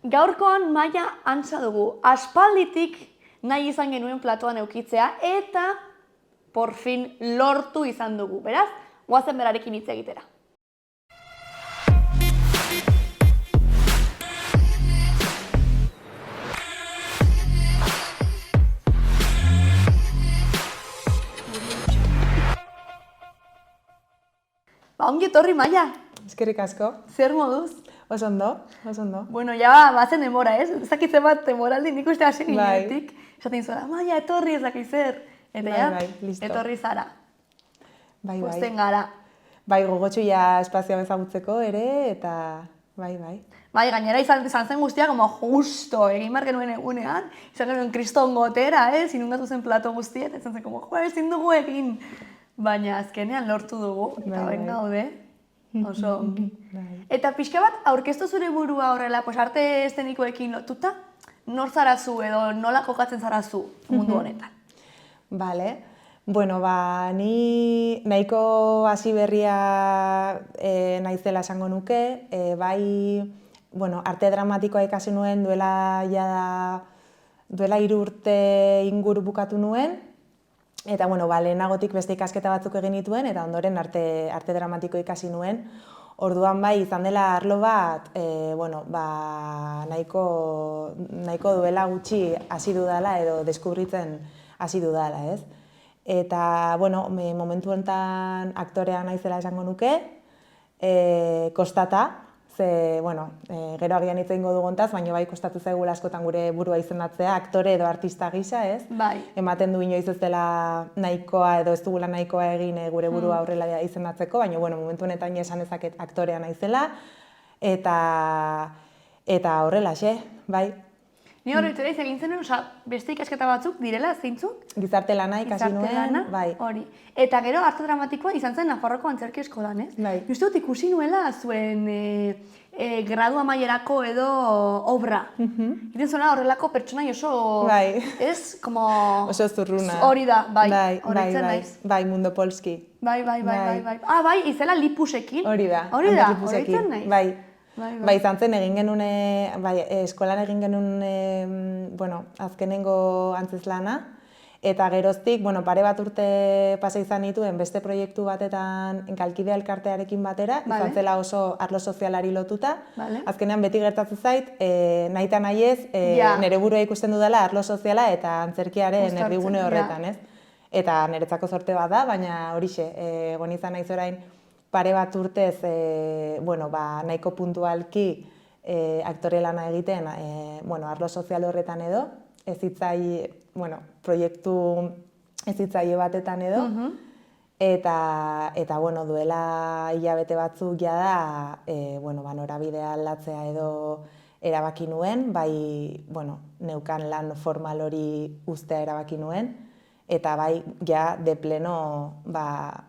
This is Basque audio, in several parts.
Gaurkoan Maia Antza dugu. Aspalditik nahi izan genuen platoan eukitzea eta por fin lortu izan dugu. Beraz, goazen berarekin hitz egitera. Ongi etorri, Maia. Eskerrik asko. Zer moduz? Oso ondo, oso ondo. Bueno, ja bazen denbora, ez? Ez dakitze bat demoraldi nik uste hasi ginetik. Esaten zuela, Maia, etorri ez dakit zer. Eta ja, listo. etorri zara. Bai. Posten gara. Bai, gogotxu ja espazioa ezagutzeko ere, eta bai. Bai, gainera izan zen guztia, como justo, egin behar genuen egunean, izan genuen kriston gotera, inundatu zen plato guztiet, izan zen, como, ezin dugu egin. Baina azkenean lortu dugu, eta ben gaude, oso ongi. Eta pixka bat, aurkeztu zure burua horrela, pues arte eszenikoekin lotuta, nor zarazu edo nola kokatzen zarazu mundu honetan? Bale. Bueno, ni nahiko hasi berria naizela esango nuke, bai, bueno, arte dramatikoa ikasi nuen duela 3 urte inguru bukatu nuen, eta bueno, lehenagotik beste ikasketa batzuk egin nituen, eta ondoren arte dramatiko ikasi nuen. Orduan bai, izan dela arlo bat, nahiko duela gutxi hasi dudala edo deskubritzen hasi dudala, ez? Eta, bueno, momentu honetan aktorea naizela esango nuke, kostata, ze, bueno, gero agian hitz egingo dugontaz, baina bai kostatu zaigula askotan gure burua izendatzea, aktore edo artista gisa, ez? Bai. Ematen du inoiz ez dela nahikoa edo ez dugula nahikoa egin gure burua aurrela izendatzeko, baina, bueno, momentu honetan esan ezaket aktorea naizela, eta horrelaxe, bai. Ni horretzera egin zenuen, beste ikasketa batzuk direla, zeintzuk? Gizarte lana ikasi nuen, bai. Hori. Eta gero arte dramatikoa izan zen Nafarroako Antzerki Eskolan, ez? Bai. Uste dut ikusi nuela zuen gradu amaierako edo obra. Iten zuela horrelako pertsonai oso, ez? Como... Oso zurruna. Hori da, bai. Horretzen naiz. Bai, Mundo Polski. Bai. Ah, bai, izela Lipusekin. Hori da, horretzen naiz. Bai, izan zen egin genuen, eskolan egin genuen, azkenengo antzeslana, eta geroztik, pare bat urte pasa izan nituen beste proiektu batetan Kalkidea elkartearekin batera, izan zela oso arlo sozialari lotuta. Azkenean beti gertatzen zait, nahi eta nahi ez, nire burua ikusten dudala arlo soziala eta antzerkiaren erdigune horretan, ez? Eta niretzako zorte bat da, baina horixe, egon izan naiz orain, pare bat urtez, nahiko puntualki aktore lana egiten, arlo sozial horretan edo, proiektu ezitzaile batetan edo, eta duela hilabete batzuk jada, norabidea aldatzea edo erabaki nuen, bai, neukan lan formal hori uztea erabaki nuen, eta bai, ja, de pleno,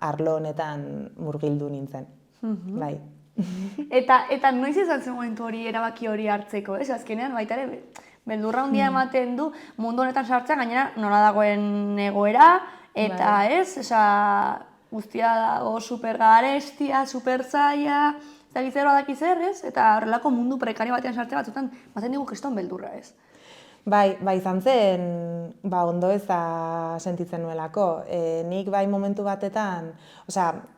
arlo honetan murgildu nintzen, bai. Eta noiz izan zen momentu hori, erabaki hori hartzeko, ez? Azkenean, baita ere, beldurra handia ematen du mundu honetan sartzea, gainera nola dagoen egoera, eta ez, guztia dago super garestia, super zaila, zagizeroa dakizer, ez? Eta horrelako mundu prekario batean sartzea batzutan, baten digu kriston beldurra, ez? Bai, izan zen, ondo eza sentitzen nuelako. Nik bai momentu batetan,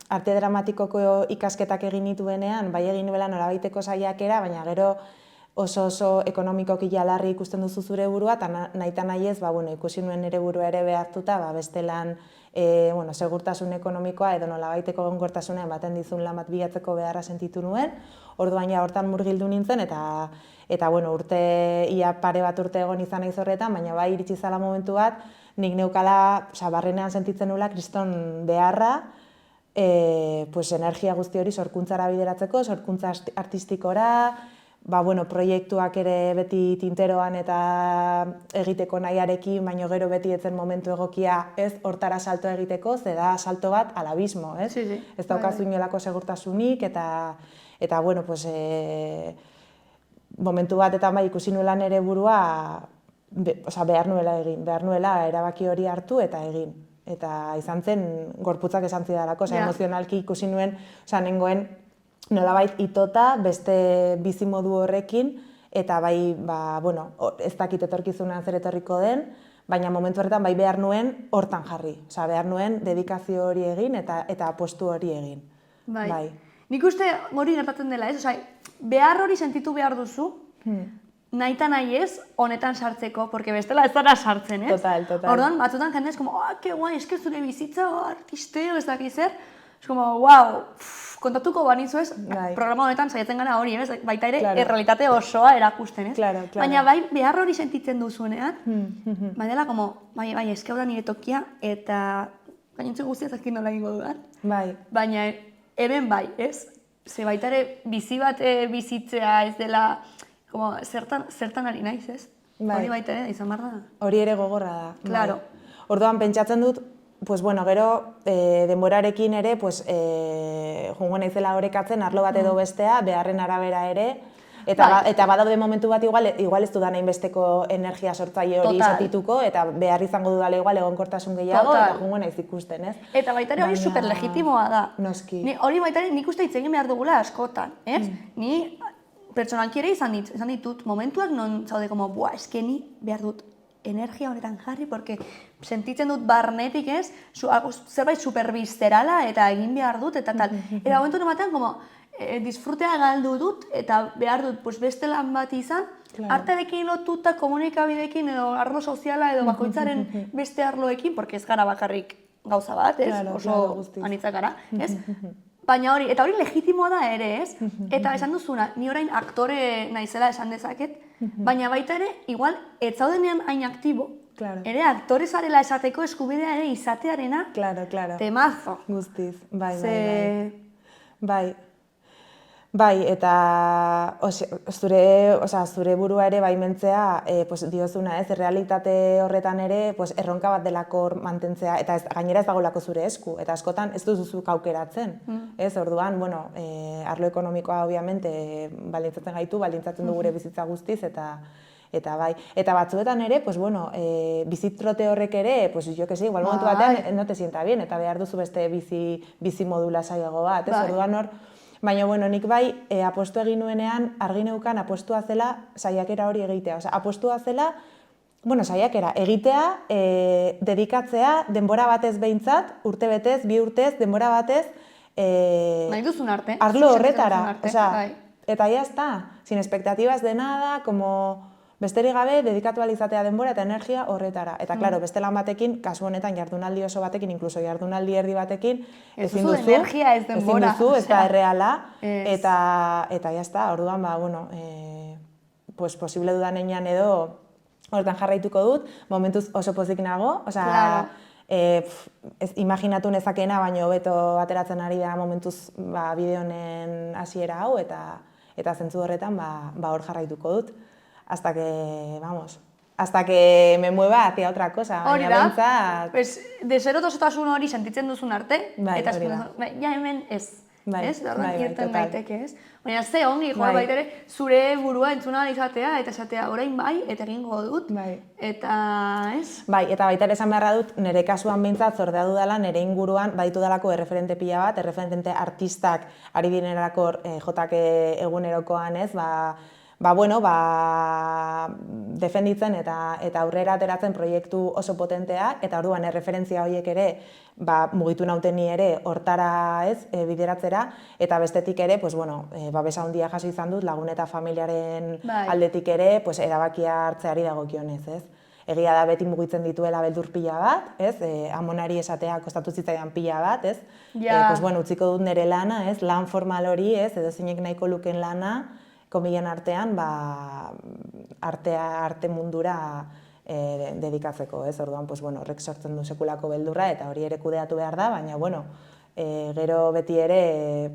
arte dramatikoko ikasketak egin nituenean, bai egin nuela nolabaiteko saiakera, baina gero oso ekonomikoki jalarri ikusten duzu zure burua, eta nahi eta nahi ez, ikusi nuen nire burua ere behartuta, beste lan, segurtasun ekonomikoa edo nolabaiteko gonkortasunean baten dizun lan bat bilatzeko beharra sentitu nuen, orduan ja hortan murgildu nintzen, eta ia pare bat urte egon izan naiz horretan, baina bai iritsi zala momentu bat, nik neukala, barrenean sentitzen nuela kriston beharra, energia guzti hori sorkuntzara bideratzeko, sorkuntza artistikora, proiektuak ere beti tinteroan eta egiteko nahiarekin, baina gero beti etzen momentu egokia ez hortara salto egiteko, ze da salto bat al abismo, ez? Ez daukazu inolako segurtasunik, eta momentu batetan bai ikusi nuela nire burua, behar nuela erabaki hori hartu eta egin. Eta izan zen gorputzak esan zidalako, emozionalki ikusi nuen, nengoen nolabait itota beste bizimodu horrekin, eta bai, bueno, ez dakit etorkizunean zer etorriko den, baina momentu horretan bai behar nuen hortan jarri. Osea, behar nuen dedikazio hori egin eta apustu hori egin. Bai. Nik uste hori gertatzen dela, ez? Osea, behar hori sentitu behar duzu, nahi eta nahi ez, honetan sartzeko, porque bestela ez dara sartzen, ez? Total. Orduan, batzutan jende ez, que guai, eske zure bizitza, artisteo, ez dakiz zer. Ez como, wow, kontatuko banizu ez, programa honetan saiatzen gara hori, ez? Baita ere, errealitate osoa erakusten, ez? Claro. Baina bai, behar hori sentitzen duzunean, bai dela, bai, eske hau da nire tokia, eta gainontzeko guztia ez dakit nola egingo dudan. Bai. Baina hemen bai, ez? Ze baita ere, bizi bat bizitzea ez dela, zertan ari naiz, ez? Hori baita ere, izan behar da. Hori ere gogorra da. Claro. Orduan, pentsatzen dut, pues bueno, gero denborarekin ere, pues joango naizela orekatzen arlo bat edo bestea, beharren arabera ere, eta badaude momentu bat igual ez dudan hainbesteko energia sortzaile hori izatituko, eta behar izango dudala igual egonkortasun gehiago, eta joango naiz ikusten, ez? Eta baita ere hori superlegitimoa da. Noski. Hori baita ere nik uste hitz egin behar dugula askotan, ez? Ni pertsonalki ere izan ditut momentuak non zaude como, eske ni behar dut energia honetan jarri, porque sentitzen dut barnetik, ez, zerbait superbizterala eta egin behar dut, eta tal. Eta momentu batean, como, disfrutea galdu dut, eta behar dut beste lan bat izan, artearekin lotuta, komunikabideekin, edo arlo soziala, edo bakoitzaren beste arloekin, porque ez gara bakarrik gauza bat, ez, oso anitzak gara, ez? Baina hori, eta hori legitimoa da ere, ez? Eta esan duzuna, ni orain aktore naizela esan dezaket, baina baita ere, igual, ez zaudenean hain aktibo, ere aktore zarela esateko eskubidea ere izatearena temazo. Guztiz, bai, eta zure burua ere baimentzea diozuna, ez, realitate horretan ere erronka bat delako mantentzea, eta gainera ez dagoelako zure esku, eta askotan ez duzuzuk aukeratzen, ez, orduan, bueno, arlo ekonomikoa, obviamente, baldintzatzen gaitu, baldintzatzen du gure bizitza guztiz, eta bai, eta batzuetan ere, bueno, bizitrote horrek ere, jo que sé, igual momentu batean, no te sienta bien, eta behar duzu beste bizi modula saiago bat, ez, orduan hor, baina, bueno, nik bai, apostu egin nuenean, argi neukan apostua zela saiakera hori egitea. Osea, apostua zela, bueno, saiakera, egitea, dedikatzea, denbora batez behintzat, urte betez, 2 urtez, denbora batez, nahi duzun arte. Arlo horretara. Osea, eta ya está, sin expectativas de nada, como besterik gabe, dedikatu ahal izatea denbora eta energia horretara. Eta, klaro, beste lan batekin, kasu honetan jardunaldi oso batekin, inkluso jardunaldi erdi batekin, ezin duzu, energia ez denbora. Ezin duzu, ez da erreala, eta jazta, orduan, bueno, posible dudan einan edo, horretan jarraituko dut, momentuz oso pozik nago, osea, imaginatu nezakena, baina hobeto ateratzen ari da momentuz bideo honen hasiera hau, eta zentzu horretan hor jarraituko dut. Hasta que me mueva hacia otra cosa. Hori da, deserotasun hori sentitzen duzun arte, eta ja hemen ez. Ez, horren irten daiteke, ez? Baina ze ongi, joa baita ere, zure burua entzuna izatea, eta esatea orain bai, eta egingo dut, eta ez? Bai, eta baita ere esan beharra dut, nire kasuan behintzat zordea dudala, nire inguruan baditu dalako erreferente pila bat, erreferente artistak ari direnerako jotak egunerokoan, ez, defenditzen eta aurrera ateratzen proiektu oso potentea, eta orduan erreferentzia horiek ere mugitu nauten ni ere hortara bideratzera, eta bestetik ere, babesa handia jaso izan dut lagun eta familiaren aldetik ere erabakia hartzeari dagokionez, ez? Egia da beti mugitzen dituela beldur pila bat, ez? Amonari esatea kostatu zitzaidan pila bat, ez? Utziko dut nire lana, ez? Lan formal hori, ez? Edo zeinek nahiko luken lana, komilen artean, arte mundura dedikatzeko, ez? Orduan, horrek sortzen du sekulako beldurra, eta hori ere kudeatu behar da, baina, gero beti ere,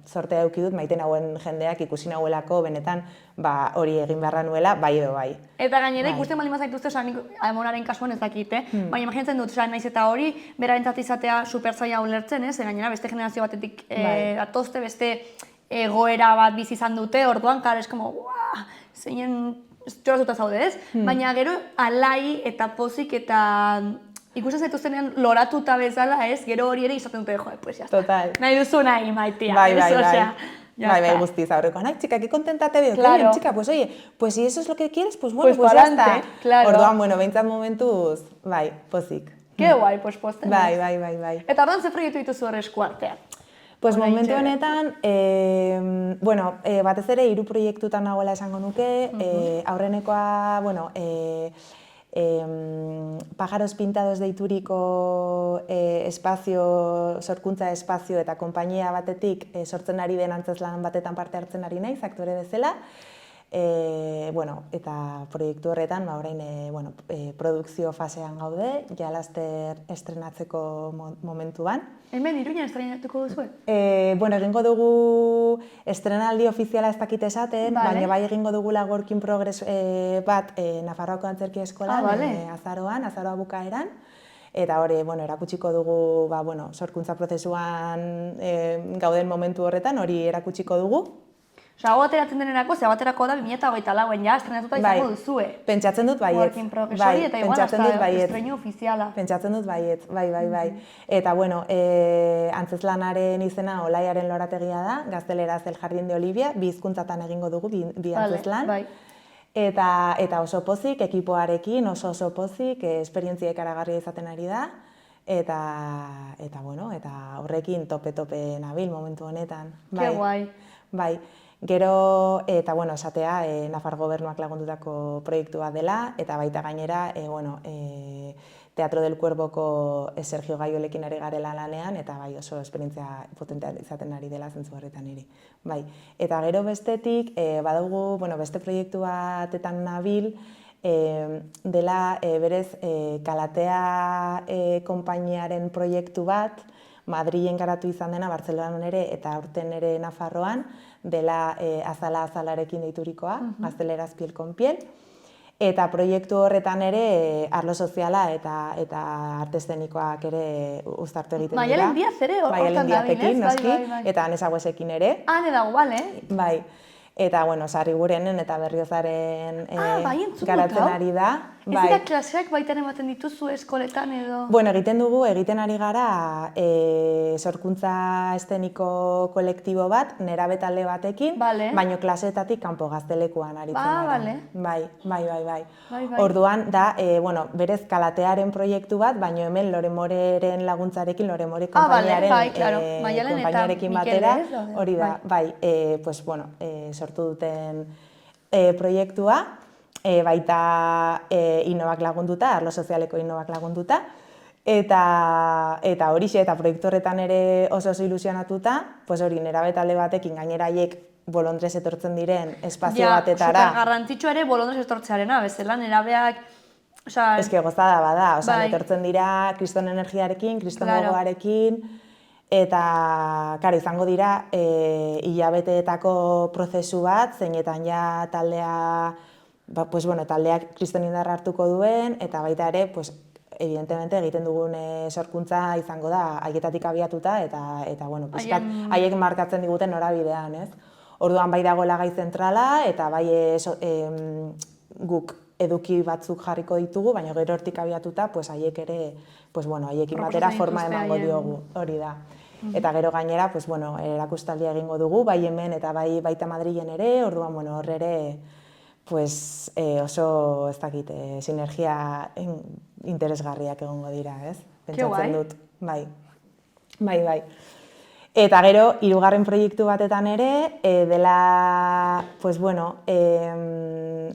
zortea eduki dut, maite nauen jendeak ikusi nauelako, benetan, hori egin beharra nuela, bai edo bai. Eta gainera ikusten baldin bazaituzte, Amonaren kasuan ez dakit, baina imaginatzen dut, naiz eta hori, berarentzat izatea superzaila ulertzen, ez? Gainera, beste generazio batetik atozte, beste egoera bat bizi izan dute, orduan, klar, ez como, zeinen txoratuta zaude, ez? Baina gero alai eta pozik eta ikusten zaituztenean loratuta bezala, ez? Gero hori ere izaten dute, pues ya está. Total. Nahi duzu nahi, maitea. Bai. Ya Bai, está. guztiz aurrekoan, ai, chica, que contenta te veo, qué Claro. bien, chica, pues oye, pues si eso es lo que quieres, pues bueno, Pues pues ya pa'lante, está. claro. Orduan, bueno, behintzat momentuz, bai, pozik. Ke guai, pues posten Bai, naiz. bai. Eta orduan ze proiektu dituzu hor eskuartean? Pues momentu Oraintxe. honetan, bueno, batez ere 3 proiektutan nagoela esango nuke, aurrenekoa, bueno, Pájaros Pintados deituriko espazio, sorkuntza espazio eta konpainia batetik sortzen ari den antzezlan batetan parte hartzen ari naiz, aktore bezala. Bueno, eta proiektu horretan, orain produkzio fasean gaude, ja laster estrenatzeko momentuan. Hemen Iruñan estrenatuko duzue? Bueno, egingo dugu estrenaldi ofiziala ez dakit esaten, Vale. baina bai egingo dugula work in progress bat Nafarroako Antzerki Eskolan, Vale. azaroa bukaeran. Eta hori, bueno, erakutsiko dugu, sorkuntza prozesuan gauden momentu horretan, hori erakutsiko dugu. Osa, hau ateratzen denerako, ze baterako da 2024 ja estrenatuta izango duzue. Pentsatzen dut baiet. Work in progress hori, eta igual hasta estreno ofiziala. Pentsatzen dut baiet, bai. Eta, bueno, antzezlanaren izena Olaiaren lorategia da, gazteleraz El Jardín de Olivia, bi hizkuntzatan egingo dugu, bi antzezlan. Bai. Eta oso pozik, ekipoarekin oso pozik, esperientzia ikaragarria izaten ari da. Eta bueno, eta horrekin tope nabil momentu honetan. Ke guai. Bai. Gero, eta bueno, esatea, Nafar gobernuak lagundutako proiektua dela, eta baita gainera, Teatro del Cuerboko Sergio Gaiolekin ari garela lanean, eta bai oso esperientzia potentea izaten ari dela zentzu horretan ere. Bai. Eta gero bestetik, badugu, beste proiektu batetan nabil, dela berez Kalatea konpainiaren proiektu bat, Madrilen garatu izan dena, Bartzelonan ere, eta aurten ere Nafarroan, dela azalarekin deiturikoa, gazteleraz piel con piel. Eta proiektu horretan ere arlo soziala eta arte eszenikoak ere uztartu egiten dira. Maialen Diaz ere hortan dabil, noski, bai. eta Ane Sagüesekin ere. Ane dago, bale? Bai. Eta, bueno, Sarrigurenen eta Berriozaren garatzen ari da. Ez dira klaseak baitan ematen dituzu eskoletan edo? Bueno, egiten ari gara sorkuntza eszeniko kolektibo bat, nerabe talde batekin, baino klaseetatik kanpo gaztelekuan aritzen gara. Bai. Orduan, da, berez Kalatearen proiektu bat, baino hemen Lore Moreren laguntzarekin, Lore More konpainiarekin batera, hori da, bai, sortu duten proiektua, baita Innobak lagunduta, arlo sozialeko Innobak lagunduta, eta horixe, eta proiektu horretan ere oso ilusionatuta, hori nerabe talde batekin gainera haiek bolondrez etortzen diren espazio batetara. Super garrantzitsua ere bolondrez etortzearena, bezala nerabeak... Ez que gozada bada, etortzen dira kriston energiarekin, kriston gogoarekin, eta, karo, izango dira hilabeteetako prozesu bat, zeinetan ja taldeak kriston indarra hartuko duen, eta baita ere, evidentemente egiten dugun sorkuntza izango da haietatik abiatuta, eta haiek markatzen diguten norabidean, ez? Orduan bai dagoela gai zentrala, eta bai guk eduki batzuk jarriko ditugu, baina gero hortik abiatuta, haiek ere, haiekin batera forma emango diogu, hori da. Eta gero gainera, erakustaldia egingo dugu, bai hemen eta bai baita Madrilen ere, orduan hor ere oso, ez dakit, sinergia interesgarriak egongo dira, ez? Pentsatzen dut, bai. Eta gero, 3. proiektu batetan ere, dela,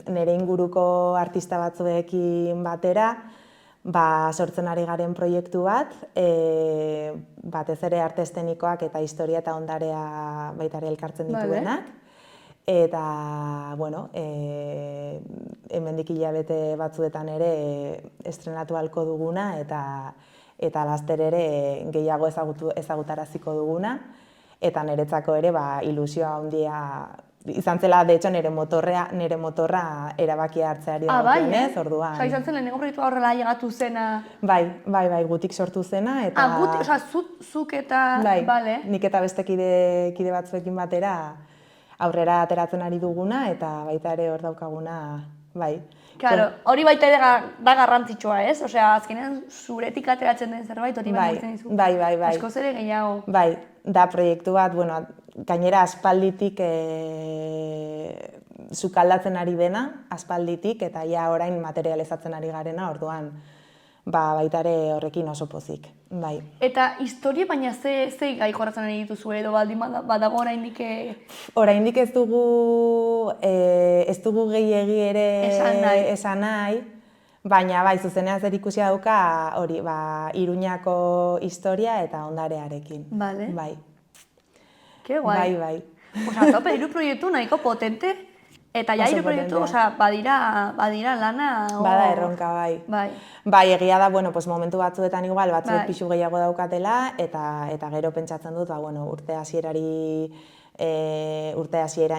nire inguruko artista batzuekin batera, sortzen ari garen proiektu bat, batez ere arte eszenikoak eta historia eta ondarea baita ere elkartzen dituenak. Eta, hemendik hilabete batzuetan ere estrenatu ahalko duguna, eta laster ere gehiago ezagutaraziko duguna, eta niretzako ere ilusioa handia izan zela, de hecho, nire motorra erabakia hartzeari dagokionez, orduan. Osa, izan zen lehenengo proiektua horrela llegatu zena? Bai, gutik sortu zena, eta... Gutik, osa, zuk eta... Bai, nik eta beste kide batzuekin batera aurrera ateratzen ari duguna, eta baita ere hor daukaguna, bai. Claro, hori baita ere da garrantzitsua, ez? Osea, azkenean zuretik ateratzen den zerbait hori bat dizu. Bai. Askoz ere gehiago. Bai, da proiektu bat, gainera aspalditik sukaldatzen ari dena, aspalditik, eta ja orain materializatzen ari garena, orduan, baita ere horrekin oso pozik, bai. Eta historia baina ze gai jorratzen ari dituzu edo baldin badago oraindik Oraindik ez dugu gehiegi ere esan nahi, baina bai, zuzenean zer ikusia dauka hori, Iruñako historia eta ondarearekin. Vale. Bai. Ke guai. Bai. Osa, tope, 3 proiektu nahiko potente, eta ja 3 proiektu, osa, badira lana... Bada erronka, bai. Bai. Bai, egia da, bueno, pues momentu batzuetan igual, batzuek pixu gehiago daukatela, eta gero pentsatzen dut, bueno, urte hasieran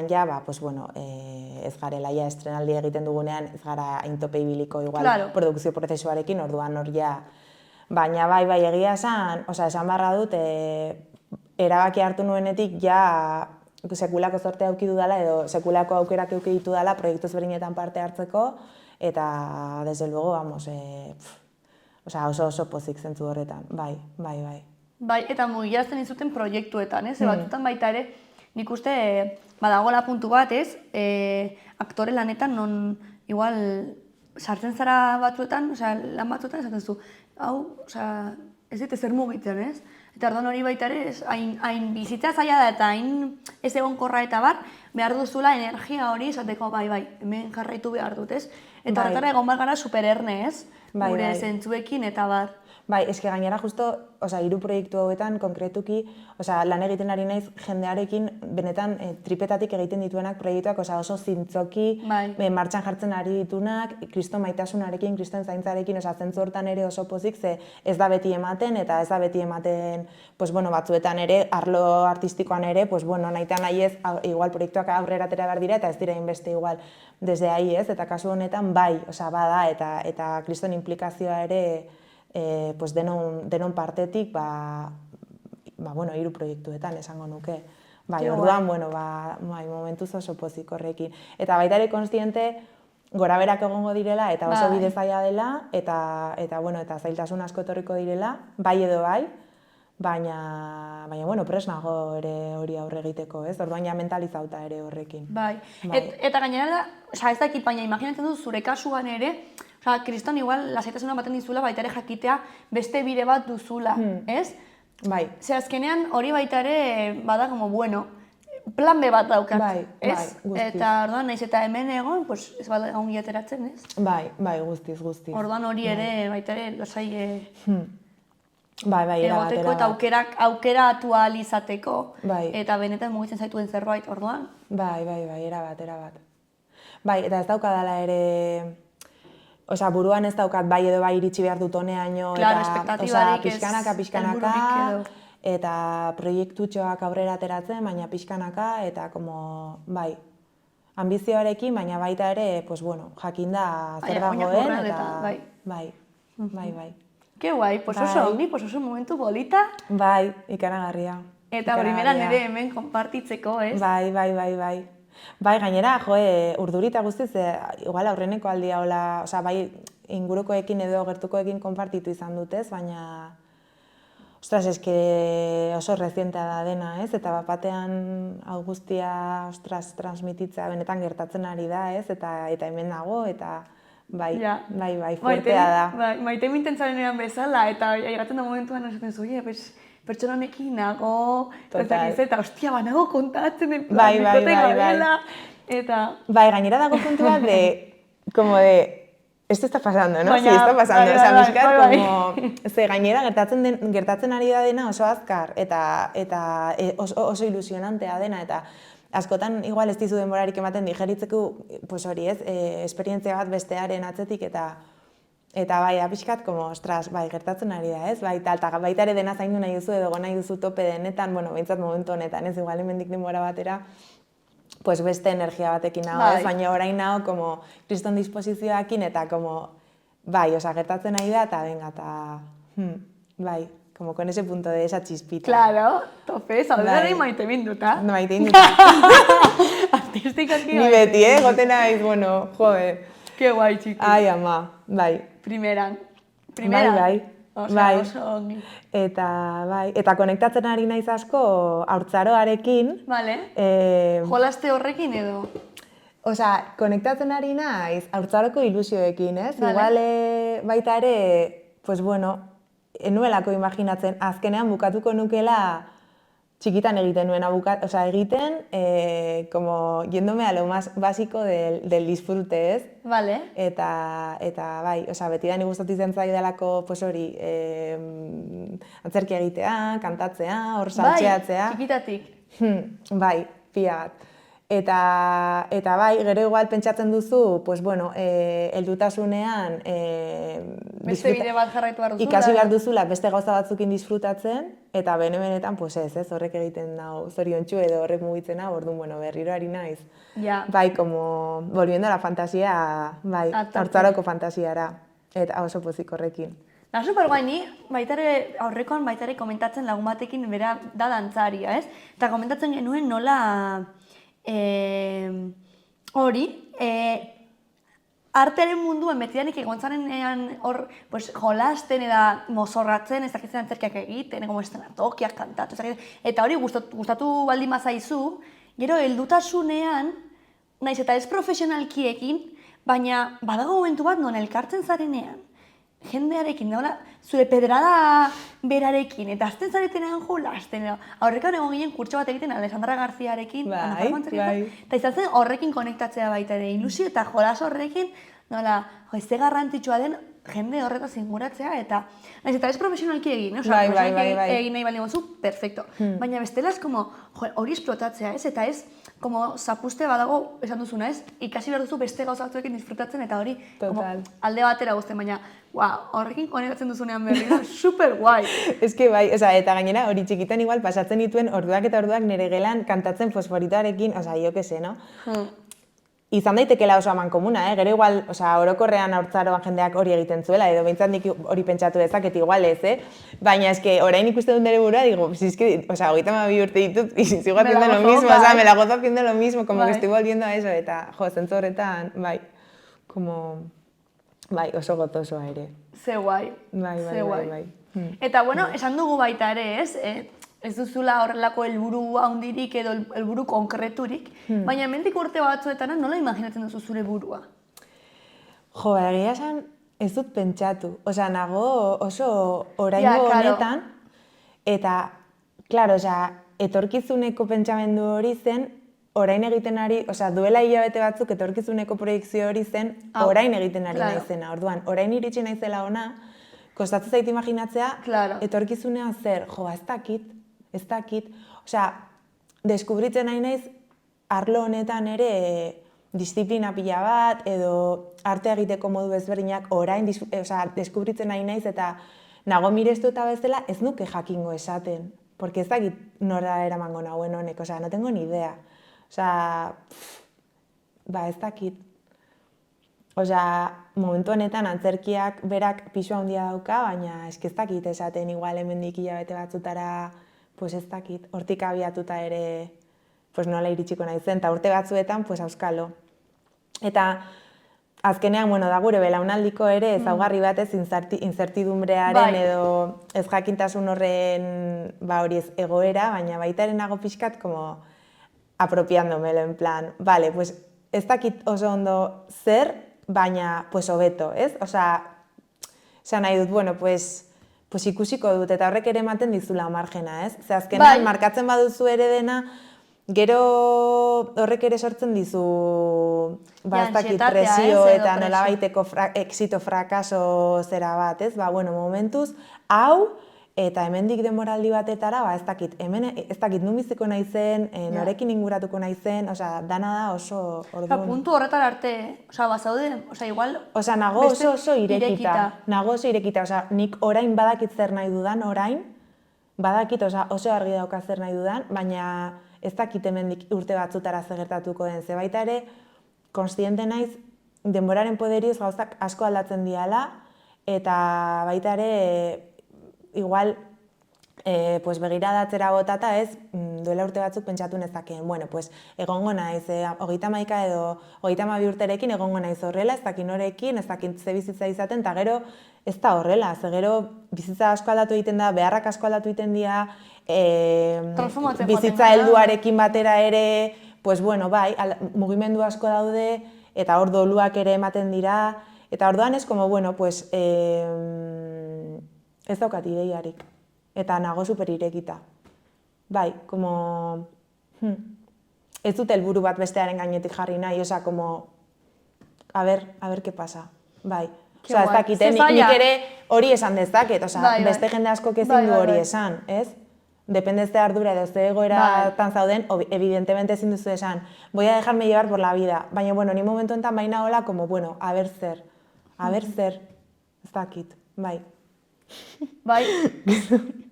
ja, pues bueno, ez garela ja estrenaldi egiten dugunean, ez gara haintope ibiliko igual produkzio prozesuarekin, orduan hor ja. Baina bai, egia esan barra dut, erabaki hartu nuenetik ja sekulako zortea auki dudala edo sekulako aukerak auki ditu dela proiektu ezberdinetan parte hartzeko, eta desde luego, vamos, oso pozik zentzu horretan, bai. Bai, eta mugiarazten izuten proiektuetan, ez? Batzutan baita ere, nik uste badagoela puntu bat, ez? Aktore lanetan non igual sartzen zara batzuetan, lan batzuetan esaten zu, hau, ez dit ezer mugitzen, ez? Eta orduan hori baita ere, hain bizitza zaila da eta hain ez egonkorra eta bar, behar duzula energia hori esateko bai, hemen jarraitu behar dut, ez? Eta horretara egon behar gara supererne, ez? Gure zentzuekin eta bar. Bai, eske gainera justo, 3 proiektu hauetan konkretuki, lan egiten ari naiz jendearekin benetan tripetatik egiten dituenak proiektuak, oso zintzoki, martxan jartzen ari ditunak, kriston maitasunarekin, kriston zaintzarekin, zentzu hortan ere oso pozik, ze ez da beti ematen, eta ez da beti ematen, batzuetan ere, arlo artistikoan ere, nahitan nahi ez, igual proiektuak aurrera atera behar dira, eta ez dira inbeste igual desde ahi ez, eta kasu honetan bai, bada, eta kriston implikazioa ere, denon partetik, 3 proiektuetan esango nuke. Bai, orduan, momentuz oso pozik horrekin. Eta baita ere konstiente, gora berak egongo direla, eta oso bide zaila dela, eta zailtasun asko etorriko direla, bai edo bai, baina, prest nago ere hori aurre egiteko, ez? Orduan ja mentalizauta ere horrekin. Bai, eta gainera da, ez dakit, baina imaginatzen dut zure kasuan ere, kriston igual lasaitasuna baten dizula baita ere jakitea beste bide bat duzula, ez? Bai. Ze azkenean hori baita ere bada como bueno, plan B bat daukat, ez? Eta orduan naiz eta hemen egon, ez bada ongi ateratzen, ez? Bai, guztiz. Orduan hori ere baita ere lasai Bai, egoteko eta aukeratu ahal izateko, eta benetan mugitzen zaituen zerbait, orduan? Bai, erabat. Bai, eta ez daukadala ere... buruan ez daukat bai edo bai iritsi behar dut honeaino, eta pixkanaka, eta proiektutxoak aurrera ateratzen, baina pixkanaka, eta ambizioarekin, baina baita ere, jakinda zer dagoen, eta bai. Ke guai, oso ongi, oso momentu bolita. Bai, ikaragarria. Eta primeran ere hemen konpartitzeko, ez? Bai. Bai, gainera, urdurita guztiz, igual aurreneko aldia hola, bai ingurukoekin edo gertukoekin konpartitu izan dutez, baina, ostras, eske oso rezientea da dena, ez? Eta batean hau guztia, ostras, transmititza benetan gertatzen ari da, ez? Eta hemen dago, eta bai, fuertea da. Maite mintentzaren bezala, eta aigatzen da momentuan esaten zu, pertsona honekin nago, eta ostia, banago kontatzen, bai. Eta... Bai, gainera dago puntu bat como de, esto está pasando, no? Sí, está pasando, como, ze gainera gertatzen ari da dena oso azkar, eta oso ilusionantea dena, eta askotan igual ez dizu denborarik ematen digeritzeko, hori ez, esperientzia bat bestearen atzetik, eta bai, pixkat, ostras, gertatzen ari da, ez? Eta baita ere dena zaindu nahi duzu edo nahi duzu tope denetan, behintzat momentu honetan, ez? Igual hemendik denbora batera, beste energia batekin nago, ez? Baina orain nago, kriston disposizioakin, eta, gertatzen nahi da, eta venga, eta, bai, con ese punto de esa chispita. Claro, tope, zaudari maite minduta. Maite minduta. Artistikoki ni beti, goten naiz, jode. Ke guai, txiki. Ai, ama, bai. Primeran. Bai. Osea, bai. oso ongi. Eta konektatzen ari naiz asko haurtzaroarekin. Vale. Jolaste horrekin edo? Osea, konektatzen ari naiz haurtzaroko ilusioekin, ez? Vale. Igual baita ere, pues bueno, enuelako imaginatzen, azkenean bukatuko nukela txikitan egiten nuena egiten, como yéndome a lo más básico del disfrute, ez? Vale. Eta bai, beti da ni gustatzen zaidalako, pues hori, antzerkia egitea, kantatzea, hor saltxeatzea. Bai, txikitatik. Bai, pila bat. Eta bai, gero igual pentsatzen duzu, pues bueno, heldutasunean beste bide bat jarraitu behar duzula. Ikasi behar duzula beste gauza batzukin disfrutatzen, eta benetan, pues ez, horrek egiten dau zoriontsu edo horrek mugitzen hau, orduan, bueno, berriro ari naiz. Ja. Bai, como volviendo a la fantasia, bai, haurtzaroko fantasiara, eta oso pozik horrekin. Da, super guai, ni aurrekoan baitare komentatzen lagun batekin bera da dantzaria, ez? Eta komentatzen genuen nola hori, artearen munduan betidanik egontzarenean hor jolasten eta mozorratzen, ez dakitzen antzerkiak egiten, como estenatokiak kantatu, eta hori gustatu baldin bazaizu, gero heldutasunean, naiz eta ez profesionalkiekin, baina badago momentu bat non elkartzen zarenean, jendearekin, zure pedrada berarekin, eta azten zaretenean jolasten. Horrekan egon ginen kurtso bat egiten Alessandra Garziarekin, eta izan zen horrekin konektatzea baita ere, ilusio eta jolas horrekin, ze garrantzitsua den jende horretaz inguratzea, eta ez profesionalki egin, egin nahi baldin gozu, perfecto. Baina bestela ez hori esplotatzea, ez? Eta ez, zapuste badago, esan duzuna, ez? Ikasi behar duzu beste gauza batzuekin disfrutatzen, eta hori alde batera guzten, baina horrekin konektatzen duzunean berriro, super guai. Ez que bai, eta gainera hori txikitan igual pasatzen dituen orduak eta orduak nire gelan kantatzen fosforitoarekin, jo que se, no? Izan daitekela oso amankomuna, gero igual, orokorrean haurtzaroan jendeak hori egiten zuela, edo behintzat nik hori pentsatu dezaket igual ez, baina eske orain ikusten dut nire burua, digo, eske, 32 urte ditut, y sigo haciendo lo mismo, me la gozo haciendo lo mismo, como que estoy volviendo a eso, eta zentzu horretan, bai, oso gozosoa ere. Ze guai, ze guai. Eta, bueno, esan dugu baita ere, ez? Ez duzula horrelako helburu handirik edo helburu konkreturik, baina hemendik urte batzuetara nola imaginatzen duzu zure burua? Jo, egia esan ez dut pentsatu. Nago oso oraingo honetan, eta, klaro, etorkizuneko pentsamendu hori zen, orain egiten ari, duela hilabete batzuk etorkizuneko proiektzio hori zen, orain egiten ari naizena. Orduan, orain iritsi naizela ona, kostatzen zait imaginatzea, etorkizunean zer, jo, ez dakit, deskubritzen nahi naiz arlo honetan ere disiplina pila bat, edo arte egiteko modu ezberdinak orain deskubritzen nahi naiz, eta nago mirestu eta bezala ez nuke jakingo esaten, porque ez dakit nora eramango nagoen honek, no tengo ni idea. Ez dakit. Momentu honetan antzerkiak berak pisu handia dauka, baina ez dakit esaten igual hemendik hilabete batzutara, ez dakit, hortik abiatuta ere nola iritsiko nahi zen, eta urte batzuetan auskalo. Eta azkenean, da gure belaunaldiko ere ezaugarri batez inzertidumbrearen edo ez jakintasun horren hori ez egoera, baina baitaren nago pixkat apropiándomelo, en plan, vale, ez dakit oso ondo zer, baina hobeto, ez? Esan nahi dut, bueno, ikusiko dut, eta horrek ere ematen dizula margena, ez? Ze azkenean, markatzen baduzu ere dena, gero horrek ere sortzen dizu presio eta nolabaiteko exito frakaso zera bat, ez? Momentuz, hau, eta hemendik denboraldi batetara, ez dakit nun biziko nahi zen, norekin inguratuko nahi zen, dana da oso orduan. Puntu horretara arte, bazaude, igual... Nago oso irekita, nik orain badakit zer nahi dudan, badakit oso argi dauka zer nahi dudan, baina ez dakit hemendik urte batzutara gertatuko den, ze baita ere, konstiente naiz, denboraren poderioz gauzak asko aldatzen diala, eta baita ere, igual, begiradatzera botata ez, duela urte batzuk pentsatu nezakeen, bueno, pues, egongo naiz, 31 edo 32 urterekin egongo naiz horrela, ez dakit norekin, ez dakit ze bizitza izaten, eta gero ez da horrela, ze gero bizitza asko aldatu egiten da, beharrak asko aldatu egiten dira, Transformatzen bizitza joaten gara. helduarekin batera ere, pues bueno, bai, mugimendu asko daude, eta hor doluak ere ematen dira, eta orduan ez, como, bueno, pues, ez daukat ideiarik, eta nago super irekita. Bai, como, ez dut helburu bat bestearen gainetik jarri nahi, osea, como, a ver qué pasa, bai. Ke Osea, ez guai. dakite, Ze zaila. nik ere hori esan dezaket, osea, Bai, bai. beste jende askok ezin Bai, du bai, hori bai. esan, ez? Depende ze ardura edo ze egoeratan zauden, evidentemente ezin duzu esan, voy a dejarme llevar por la vida, baina, bueno, ni momentu enten baina hola, como, bueno, a ver zer, ez dakit, bai.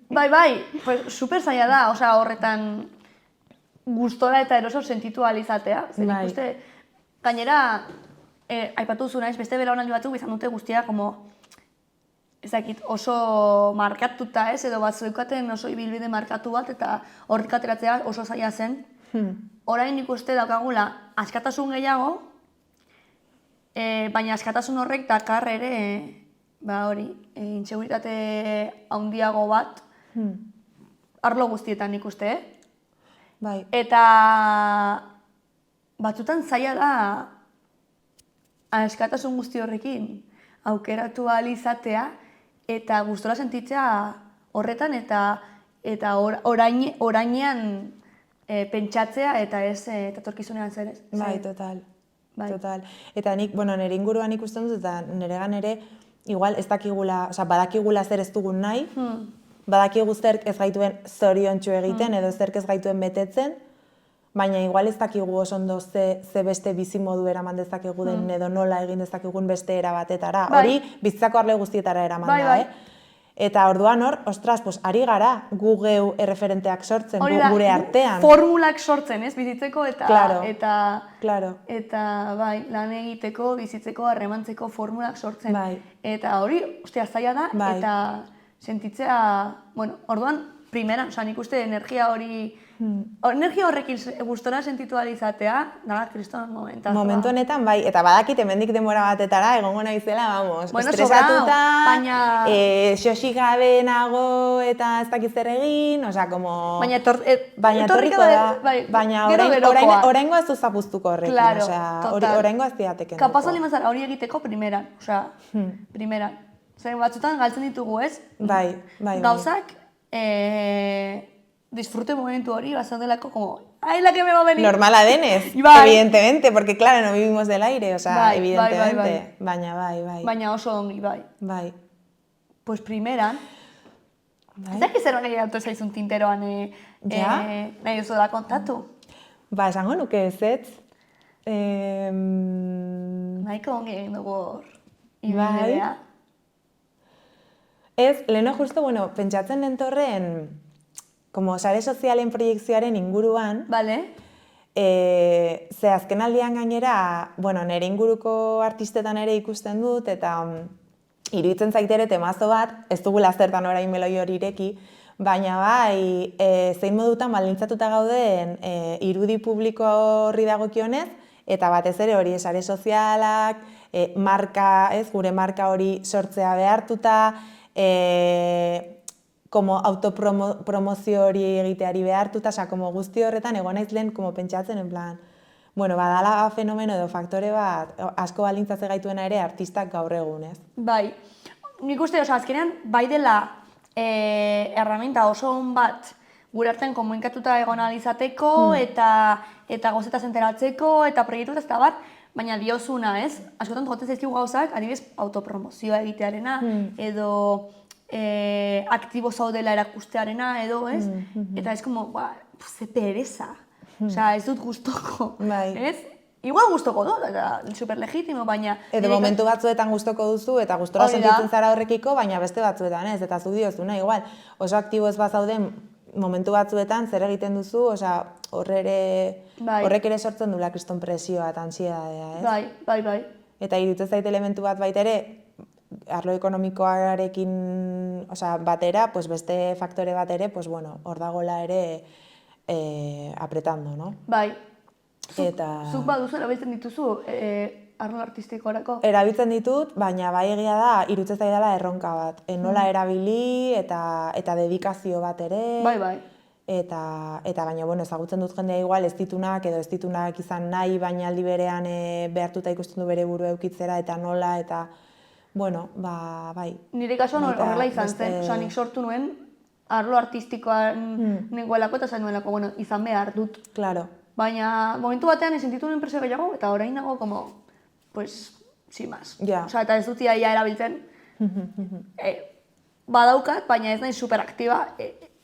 Bai, bai, pues super zaila da, osea, horretan gustora eta eroso sentitu ahal izatea. Zer Bai. ikuste, gainera, aipatu duzu naiz, beste belaunaldi batzuk izan dute guztia, como, ez dakit, oso markatuta ez, edo bat zeukaten oso ibilbide markatu bat, eta hortik ateratzea oso zaila zen. Orain ikuste daukagula askatasun gehiago, baina askatasun horrek dakar ere, ba hori, inseguritate handiago bat, arlo guztietan ikuste, Bai, Eta batzutan zaila da askatasun guzti horrekin aukeratu ahal izatea eta gustora sentitzea horretan eta orainean pentsatzea eta ez etorkizunean zer ez. bai, total. Bai. Total. Eta nik, bueno, nire inguruan ikusten dut, eta niregan ere, igual ez dakigula, osea, badakigula zer ez dugun nahi, badakigu zerk ez gaituen zoriontsu egiten, edo zerk ez gaituen betetzen, baina igual ez dakigu oso ondo ze beste bizimodu eraman dezakegu den, edo nola egin dezakegun beste era batetara. Bai. Hori bizitzako arlo guztietara eraman Bai, da, bai. Eta orduan hor, ostras, pues, ari gara gu geu erreferenteak sortzen, Hori da, gure artean. formulak sortzen, ez, bizitzeko eta Claro. eta Claro. eta bai, lan egiteko, bizitzeko, harremantzeko formulak sortzen. Bai. Eta hori, ostia, zaila da Bai. eta sentitzea, bueno, orduan primeran, osea, nik uste energia hori energia horrekin gustora sentitu ahal izatea, da kriston momentazoa. Momentu honetan, bai, eta badakit hemendik denbora batetara, egongo naizela, vamos, Bueno, estresatuta, sobrao, baina- xoxik gabe nago eta ez dakit zer egin, osea, como... Baina Baina etorriko da, baina oraingo ez du zapuztuko horrekin, Claro, osea, total. oraingo ez diateken. Kapaz alima zara hori egiteko primeran, osea, primeran. Zer batzutan galtzen ditugu, ez? Bai, bai. Gauzak, disfrute momentu hori, bazaudelako como, ¡ay, la que me va a venir! Normala denez, Bai. evidentemente, porque claro, no vivimos del aire, osea, Bai, evidentemente, bai. baina bai. Baina oso ongi, bai. Bai. Pues primeran, Bai. ez dakit zer hori altu zaizun tinteroan Ja? nahi duzu da kontatu. Ba, esango nuke ezetz. Nahiko ongi egin dugu hor. Bai. Ibidea. Ez, leheno justo, bueno, pentsatzen nentorren, como sare sozialen proiektzioaren inguruan, Bale? ze azken aldian gainera, bueno, nire inguruko artistetan ere ikusten dut, eta iruditzen zaitere temazo bat, ez dugula zertan orain meloi hori ireki, baina bai, zein modutan baldintzatuta gauden irudi publiko horri dagokionez, eta batez ere hori sare sozialak, marka, ez, gure marka hori sortzea behartuta, como autopromozio hori egiteari behartuta, osea, como guzti horretan egon naiz lehen como pentsatzen en plan, bueno, badala fenomeno edo faktore bat asko baldintzatze gaituena ere artistak gaur egun, ez? Bai. Nik uste, osea, azkenean, bai dela herramienta oso on bat gure artean komunikatuta egon ahal izateko eta gozetaz enteratzeko eta proiektu eta bat, baina diozuna, ez? Askotan jotzen zaizkigu gauzak, adibidez, autopromozioa egitearena edo aktibo zaudela erakustearena edo, ez? Eta ez como, ze pereza. Osea, ez dut gustoko, Bai. ez? Igual gustoko dut, eta superlegitimo, baina... Edo momentu batzuetan gustoko duzu eta gustora Hori da. sentitzen zara horrekiko, baina beste batzuetan ez, eta zu diozuna, igual. Oso aktibo ez bazauden momentu batzuetan zer egiten duzu, osea, Bai. horrek ere sortzen dula kriston presioa eta ansiedadea, ez? Bai. Eta iruditzen zait elementu bat baita ere, arlo ekonomikoarekin, osea, batera, pues beste faktore bat ere, pues bueno, hor dagoela ere apretando, no? Bai. Eta... Zuk baduzu erabiltzen dituzu arlo artistikorako? Erabiltzen ditut, baina bai egia da, iruditzen zaidala erronka bat. Nola erabili eta dedikazio bat ere. Bai. Eta baina, bueno, ezagutzen dut jendea igual ez ditunak edo ez ditunak izan nahi, baina aldi berean behartuta ikusten du bere burua eukitzera eta nola, eta, bueno, bai. Nire kasuan horrela izan zen, osea, nik sortu nuen arlo artistikoan nengoelako eta zain nuelako, bueno, izan behar dut. Claro. Baina momentu batean ezin dituen enpresa gehiago eta orain nago como, pues, sin más. Ja. Osea, eta ez dut ia erabiltzen. Badaukat, baina ez nahi superaktiba,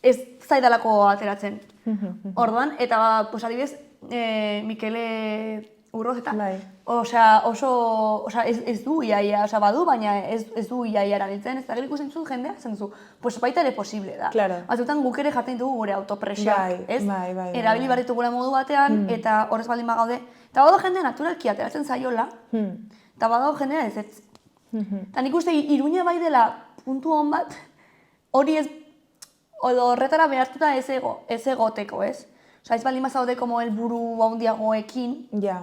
ez zaidalako ateratzen. Orduan, eta, pues, adibidez, Mikele Urroz eta, osea, ez du iaia, osea, badu, baina ez du iaia erabiltzen, ez da gero ikusten zuen jendea, zen duzu, pues baita ere posible da. Claro. Batzutan guk ere jartzen ditugu gure autopresioak, ez? Bai. Erabili behar ditugula modu batean, eta horrez baldin bagaude. Eta badago jendea naturalki ateratzen zaiola, eta badago jendea ez. Eta nik uste Iruña bai dela puntu hon bat, hori ez, edo horretara behartuta ez egoteko, ez? Osa, ez baldin bazaude como helburu handiagoekin. Ja.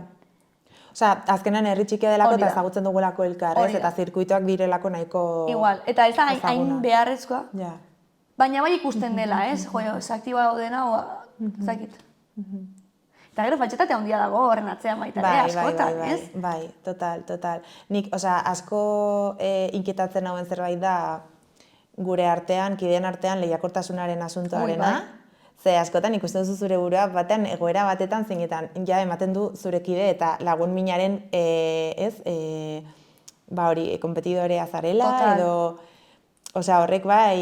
Osea, azkenan herri txikia delako eta ezagutzen dugulako elkar, ez? Eta zirkuitoak direlako nahiko... Igual, eta ez da hain beharrezkoa. Ja. Baina bai ikusten dela, ez? Jo, ez aktiba dena, zakit. Eta gero fatxetate handia dago horren atzean baita, askotan, ez? Bai, total. Nik, osea, asko inkietatzen hauen zerbait da gure artean, kideen artean lehiakortasunaren asuntoarena. Ze askotan ikusten duzu zure burua batean egoera batetan zeinetan ja ematen du zure kide eta lagun minaren konpetidorea zarela edo osea horrek bai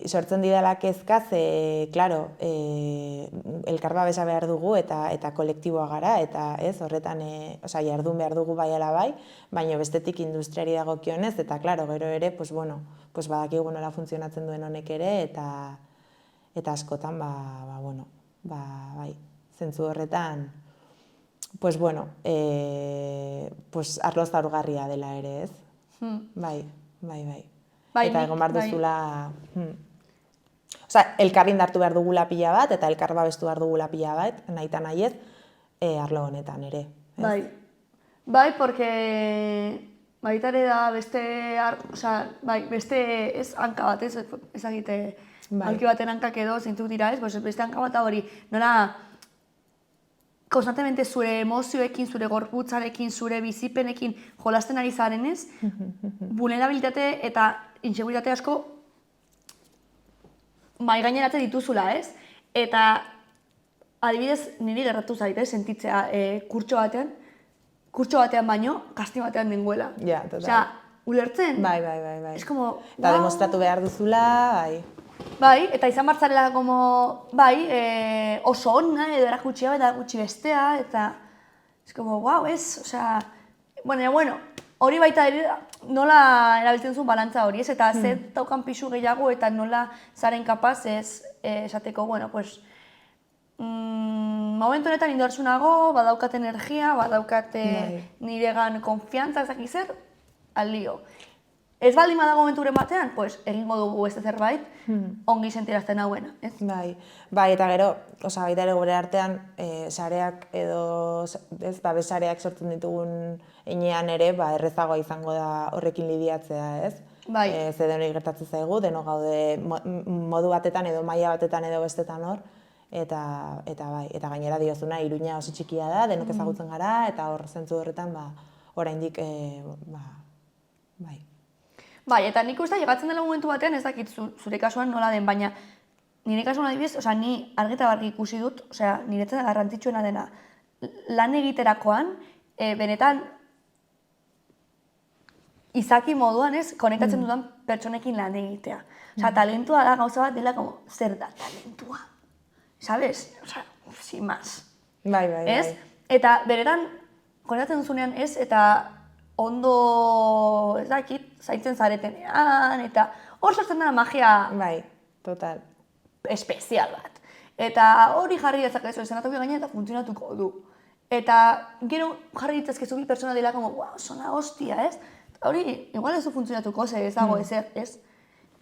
sortzen didala kezka ze claro, elkar babesa behar dugu eta kolektiboa gara eta ez horretan osea jardun behar dugu bai ala bai, baina bestetik industriari dagokionez eta claro, gero ere pues bueno, pues badakigu nola funtzionatzen duen honek ere eta askotan, bai, zentzu horretan, pues bueno, pues arlo zaurgarria dela ere, ez? Bai. Eta egon behar duzula... Osea, elkar indartu behar dugula pila bat, eta elkar babestu behar dugula pila bat, nahi eta nahi ez, arlo honetan ere. Bai, porque baita ere da beste ez hanka bat, ez agite... Alki baten hankak edo, zeintzuk dira ez, beste hanka bat hori, nola konstantemente zure emozioekin, zure gorputzarekin, zure bizipenekin jolasten ari zaren ez, vulnerabilitate eta inseguritate asko maigaineratzen dituzula ez, eta adibidez niri gertatu zaite sentitzea kurtso batean baino, kastigo batean dengoela. Ja, total. Osea, ulertzen? Bai. Es como... Eta demostratu behar duzula, bai. Bai, eta izan bartzarela como, bai, oso onna, edo erakutsia eta gutxi bestea, eta es como, wow, ez, osea, bueno, hori baita nola erabiltzen zuen balantza hori, ez, eta ze daukan pisu gehiago eta nola zaren kapaz ez esateko, bueno, pues, momentu honetan indorsunago, badaukat energia, badaukat niregan konfiantza ezak zer, alio. Ez baldin badago momenturen batean, pues, egingo dugu beste zerbait, ongi sentirazten hauena, ez? Bai, eta gero, osea, baita ere gure artean, sareak edo, ez, babes sareak sortzen ditugun heinean ere, errezagoa izango da horrekin lidiatzea, ez? Bai. Ze denoi gertatzen zaigu, deno gaude modu batetan edo maila batetan edo bestetan hor, eta bai, eta gainera diozuna, Iruña oso txikia da, denok ezagutzen gara, eta hor zentzu horretan, oraindik, bai. Bai, eta nik uste llegatzen dela momentu batean ez dakit zure kasuan nola den, baina nire kasuan adibidez, osea, ni argi eta garbi ikusi dut, osea, niretzat garrantzitsuena dena lan egiterakoan, benetan izaki moduan ez, konektatzen dudan pertsonekin lan egitea. Osea, talentua da gauza bat dela, como, zer da talentua? ¿Sabes? Osea, sin más. Bai. Ez? Eta benetan konektatzen duzunean ez, eta ondo, ez dakit, zaintzen zaretenean, eta hor sortzen da magia... Bai, total. Espezial bat. Eta hori jarri dezakezu esanatoki gaina eta funtzionatuko du. Eta gero jarri ditzazkezu bi persona dela como, wow, sona hostia, ez? Hori, igual ez du funtzionatuko, ez dago ezer, ez?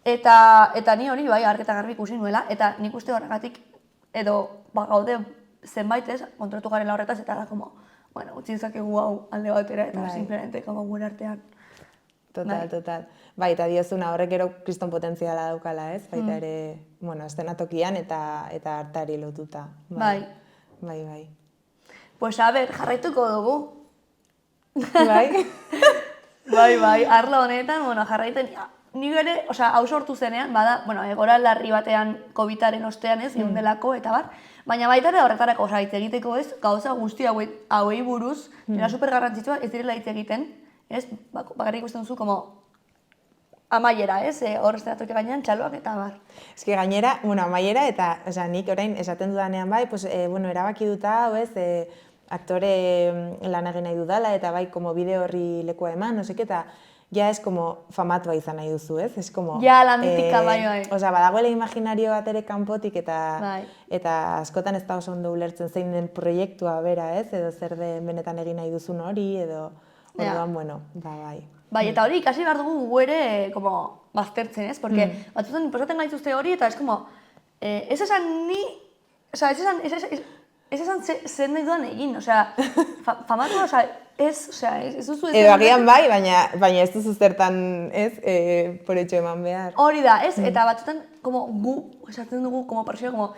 Eta ni hori, bai, argi eta garbi ikusi nuela, eta nik uste horregatik edo gaude zenbait ez, kontratu garela horretaz, eta da, como, bueno, utzi dezakegu hau alde batera, eta simplemente, como, gure artean. Total. Bai, eta diozuna horrek gero kriston potentziala daukala, ez? Baita ere, bueno, eszenatokian eta hartari lotuta. Bai. Pues, a ber, jarraituko dugu. Bai. Bai, arlo honetan, bueno, jarraiten, nik ere, hau sortu zenean, bada, bueno, egora larri batean COVID-aren ostean ez, delako eta bar, baina baita ere horretarako, hitz egiteko ez, gauza guzti hauei buruz, nira super garrantzitsua ez direla hitz egiten, ez, bakarrik ikusten duzu, como, amaiera, ez, hor eszenatoki gainean, txaloak eta bar. Ez que gainera, bueno, amaiera eta, nik orain esaten dudanean bai, pues, bueno, erabaki duta, hau ez, aktore lan egin nahi dudala, eta bai, como bideo horri lekua eman, no seke, eta ja es como famatua izan nahi duzu, ez? Es como... Ja, la mitika, bai. Osa, badagoela imaginario bat ere kanpotik, eta askotan ez da oso ondo ulertzen zein den proiektua bera, ez? Edo zer den benetan egin nahi duzun hori, edo... Orduan, bueno, bai. Bai, eta hori ikasi behar dugu gu ere, como, baztertzen, ez? Porque batzutan inposaten gaituzte hori, eta es como, ez esan ni... Osa, ez esan zen nahi dudan egin, osea, famatu, osea, ez duzu ez... Edo agian bai, baina ez duzu zertan, ez, por hecho eman behar. Hori da, ez? Eta batzutan, como, gu, esatzen dugu, como persona, como,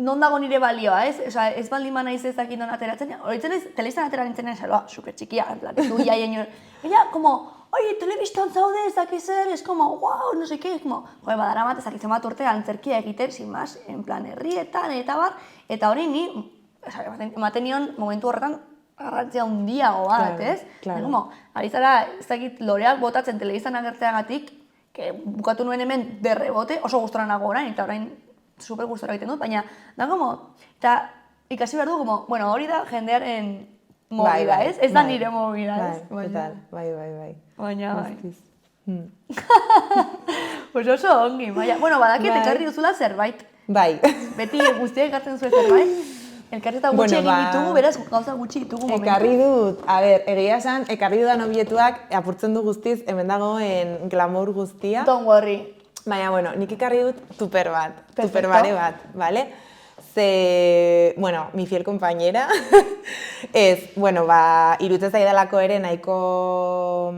non dago nire balioa, ez? Osea, ez baldin ba naiz ez dakit non ateratzen, horitzen ez, telebistan ateratzen nintzen esan, super txikia, en plan, ez du jaien hori. Ella, como, oye, telebistan zaude, ez dakiz zer, ez como, wow, no sé qué, es como, joder, badaramat, ez dakitzen bat urte antzerkia egiten, sin más, en plan, herrietan, eta bar, eta hori ni, ematen nion momentu horretan, garrantzia handiago bat, ez? Claro. Como, ari zara, ez dakit, loreak botatzen telebistan agertzeagatik, que bukatu nuen hemen derrebote, oso gustora nago orain, eta orain super gustora egiten dut, baina, da, como, eta ikasi behar du, como, bueno, hori da jendearen movida, ez? Ez da nire movida, ez? Total, bai. Baina, bai. Pues oso ongi, baina, bueno, badakit ekarri duzula zerbait. Bai. Beti guztiak ekartzen zuen zerbait. Elkarreta gutxi egin ditugu, beraz, gauza gutxi ditugu momentu. Ekarri dut, a ber, egia esan, ekarri dudan obietuak apurtzen du guztiz, hemen dagoen glamour guztia. Don't worry. Baina, bueno, nik ekarri dut tuper bare bat, bale? Ze, bueno, mi fiel compañera, ez, bueno, iruditzen zaidalako ere nahiko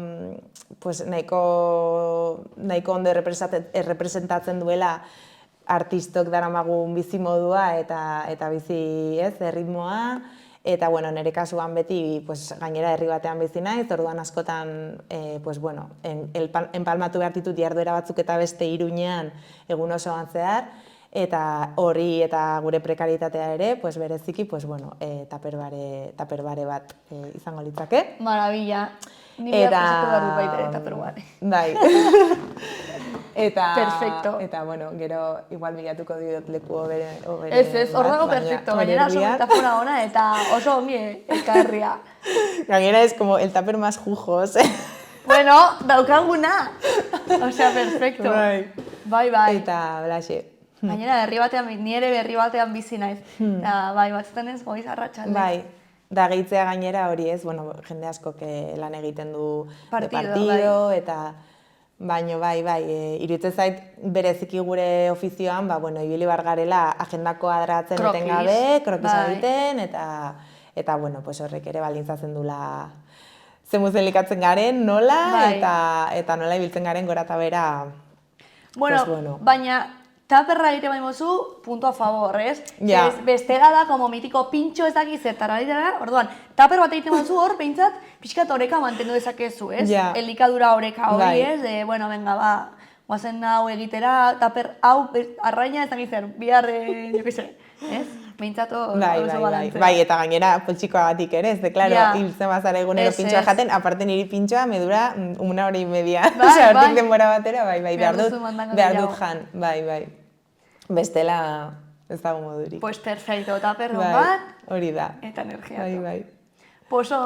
ondo errepresentatzen duela artistok daramagun bizimodua eta bizi, ez, erritmoa, eta, bueno, nire kasuan beti, pues, gainera herri batean bizi naiz, orduan askotan, pues, bueno, enpalmatu behar ditut jarduera batzuk eta beste Iruñean egun osoan zehar, eta hori eta gure prekaritatea ere, pues, bereziki, pues, bueno, taper bare bat izango litzake. Maravilla. Ni behar pasatu behar dut baita taper bare. Bai. Perfecto. Eta, bueno, gero igual bilatuko diot leku hoberen bat. Ez, hor dago perfecto. Gainera oso metafora ona eta oso ongi elkarria. Gainera es como el tupper más jujos. Bueno, daukaguna. Osea, perfecto. Bai. Eta, blaxe. Gainera, ni ere berri batean bizi naiz. Bai, batzutan ez goiz arratsalde. Bai. Da gehitzea gainera hori ez, bueno, jende askok lan egiten du partido, eta baino bai, iruditzen zait bereziki gure ofizioan, bueno, ibili bar garela agendako adratzen etengabe, krokis egiten, eta, bueno, pues horrek ere baldintzatzen dula zemuzen likatzen garen, nola, eta nola ibiltzen garen gora eta bera. Bueno, baina taperra egite bai mozu, punto a favor, ez? Bestela da, como mitiko pintxo ez dakiz zertara ditara, orduan, taper bat egiten mozu hor, behintzat, pixkat oreka mantendu dezakezu, ez? Elikadura oreka hori, ez? Bueno, venga, guazen hau egitera, taper hau, arraina ez dakiz zer, bihar, jo que se, ez? Behintzat oso balantzea. Bai, eta gainera poltsikoagatik ere, ez de, claro, hiltzen bazara egunero pintxoa jaten, aparte niri pintxoa me dura 1 hora y media. Osea, hortik denbora batera, behar dut jan, bai. Bestela ez dago modurik. Pues perfecto, taper bat. Hori da. Eta energia. Bai. Oso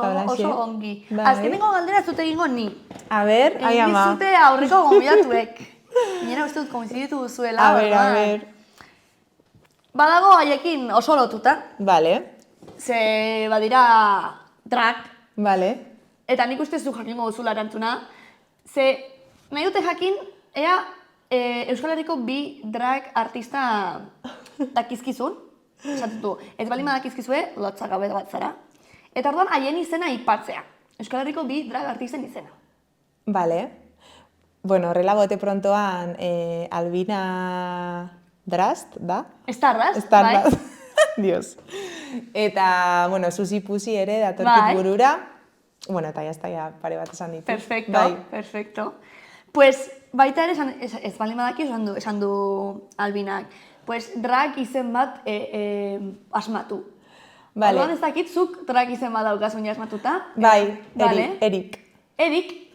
ongi. Azkenengo galdera zute egingo ni. A ber, ai ama. Egin zute aurreko gonbidatuek. Gainera uste dut koinziditu duzuela. A ber. Badago haiekin oso lotuta. Vale. Ze badira drag. Vale. Eta nik uste zu jakingo duzula erantzuna. Ze nahi dute jakin, ea Euskal Herriko bi drag artista dakizkizun, esaten du, ez baldin badakizkizue, lotzak gabe bat zara. Eta orduan haien izena aipatzea. Euskal Herriko bi drag artisten izena. Vale. Bueno, horrela bote prontoan, Albina Drast, da? Stardust, Stardust. Dios. Eta, bueno, Susi Pusi ere datorkit burura. Bueno, eta ya pare bat esan ditu. Perfecto, perfecto. Pues, baita ere, ez baldin badaki esan du Albinak. Pues, drag izen bat asmatu. Vale. Orduan ez dakitzuk drag izen bat daukazun asmatuta. Bai, vale. Erik. Erik?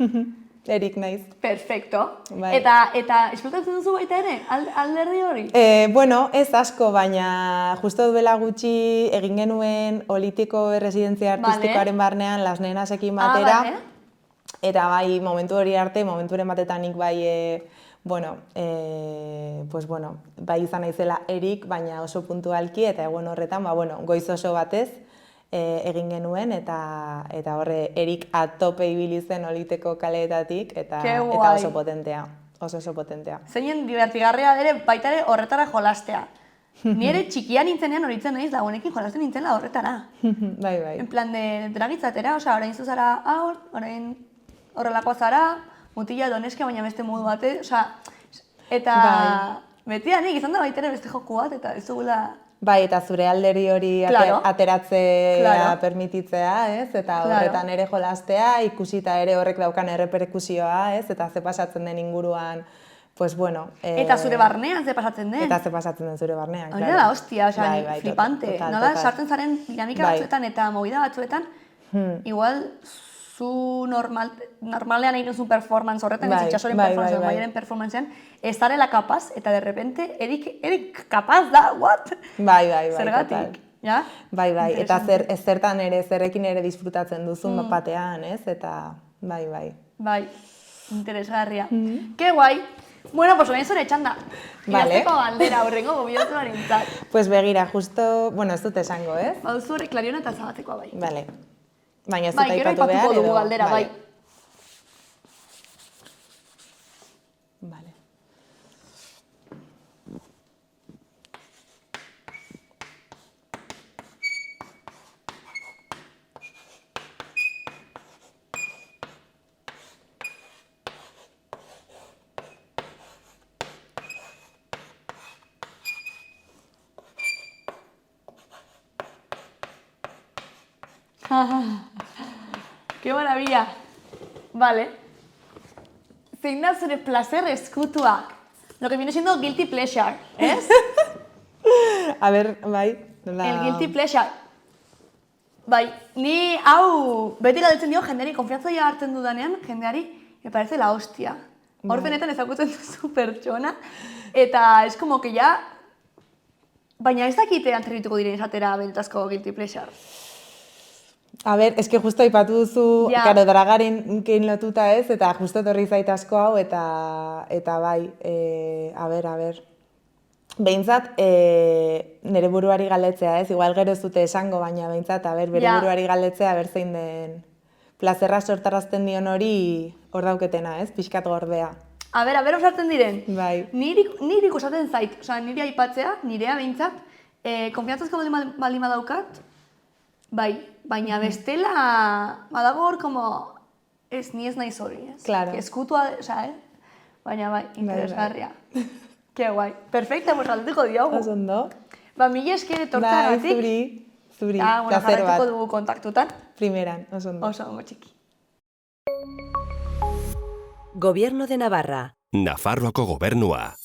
Erik naiz. Perfecto. Bai. Eta esplotatzen duzu baita ere, alderdi hori? Bueno, ez asko, baina justo duela gutxi egin genuen Olitiko residentzia artistikoaren barnean Las Nenasekin batera. Vale. Eta bai, momenturen batetan nik bai, bai izan naizela Erik, baina oso puntualki, eta egun horretan, goiz oso batez egin genuen, eta horre Erik atope ibili zen Oliteko kaleetatik, eta oso potentea, oso potentea. Zeinen divertigarria ere, baita ere horretara jolastea. Ni ere txikia nintzenean horitzen naiz, lagunekin jolasten nintzela horretara. Bai. En plan de dragitzatera, orain zuzara aur, orain horrelako zara, mutila doneske, baina beste modu bate, eta betianik izan da baita ere beste joku bat, eta ez dugula... Bai, eta zure alderi hori ateratzea permititzea, ez? Eta horretan ere jolastea, ikusita ere horrek daukan erreperkusioa, ez? Eta ze pasatzen den inguruan, pues bueno... Eta zure barnean ze pasatzen den. Eta ze pasatzen den zure barnean, claro. Hori da hostia, flipante. Nola, sartzen zaren dinamika batzuetan eta movida batzuetan, igual zu normalean egin zuen performance horretan, ez itxasoren performance, baiaren performancean, ez zarela kapaz, eta de repente, Erik kapaz da, what? Bai, zergatik, ja? Bai, eta zertan ere, zerrekin ere disfrutatzen duzun batean, ez? Eta, bai. Bai, interesgarria. Que guai! Bueno, pues orain zure txanda. Irazteko galdera, horrengo gobiatu harintzat. Pues begira, justo, bueno, ez dut esango, ez? Baduzu horrek klariona eta zabatekoa bai. Vale. Baina ez dut aipatu behar, edo... Galdera, bai. Vale. ¡Qué maravilla! Vale. Zein da zure placer eskutua? Lo que viene siendo guilty pleasure, ¿es? A ver, bai. El guilty pleasure. Bai, ni hau beti galdetzen dio jendeari, konfiantzaia hartzen dudanean, jendeari, me parece la hostia. Hor benetan ezagutzen duzu pertsona, eta es como que ya... Baina ez dakite antzerrituko diren esatera benetazko guilty pleasure. A ver, es que justo aipatu duzu, karo, dragarekin lotuta ez, eta justo torri zait asko hau, eta bai, a ver. Behintzat, nire buruari galdetzea ez, igual gero ez dute esango, baina behintzat, a ber, bere buruari galdetzea, ber zein den plazerra sortarazten dion hori hor dauketena ez, pixkat gordea. A ber, osartzen diren? Bai. Niri ikusaten zait, niri aipatzea, nirea behintzat, konfiantzazko baldin badaukat, bai, baina bestela, badago hor, ni ez naiz hori, ez? Claro. Eskutua, baina bai, interesgarria. Que guai. Perfecta, pues galdetuko diogu. Oso ondo. Ba, mila esker etortzagatik. Bai, zuri, placer bat. Jarraituko dugu kontaktutan. Primeran, oso ondo. Oso ondo, txiki. Gobierno de Navarra. Nafarroako gobernua.